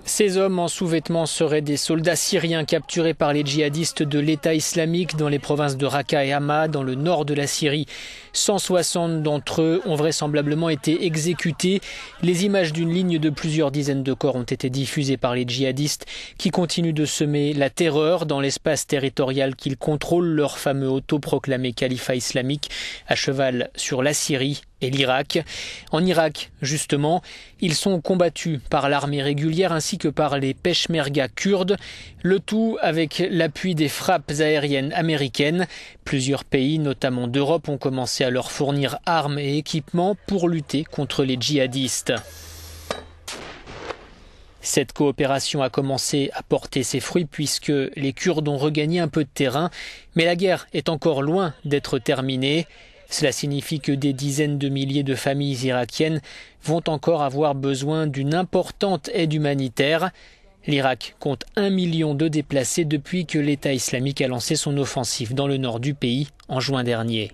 Ces hommes en sous-vêtements seraient des soldats syriens capturés par les djihadistes de l'État islamique dans les provinces de Raqqa et Hama, dans le nord de la Syrie. 160 d'entre eux ont vraisemblablement été exécutés. Les images d'une ligne de plusieurs dizaines de corps ont été diffusées par les djihadistes qui continuent de semer la terreur dans l'espace territorial qu'ils contrôlent, leur fameux autoproclamé califat islamique à cheval sur la Syrie et l'Irak. En Irak, justement, ils sont combattus par l'armée régulière ainsi que par les peshmerga kurdes, le tout avec l'appui des frappes aériennes américaines. Plusieurs pays, notamment d'Europe, ont commencé à leur fournir armes et équipements pour lutter contre les djihadistes. Cette coopération a commencé à porter ses fruits puisque les Kurdes ont regagné un peu de terrain, mais la guerre est encore loin d'être terminée. Cela signifie que des dizaines de milliers de familles irakiennes vont encore avoir besoin d'une importante aide humanitaire. L'Irak compte 1 million de déplacés depuis que l'État islamique a lancé son offensive dans le nord du pays en juin dernier.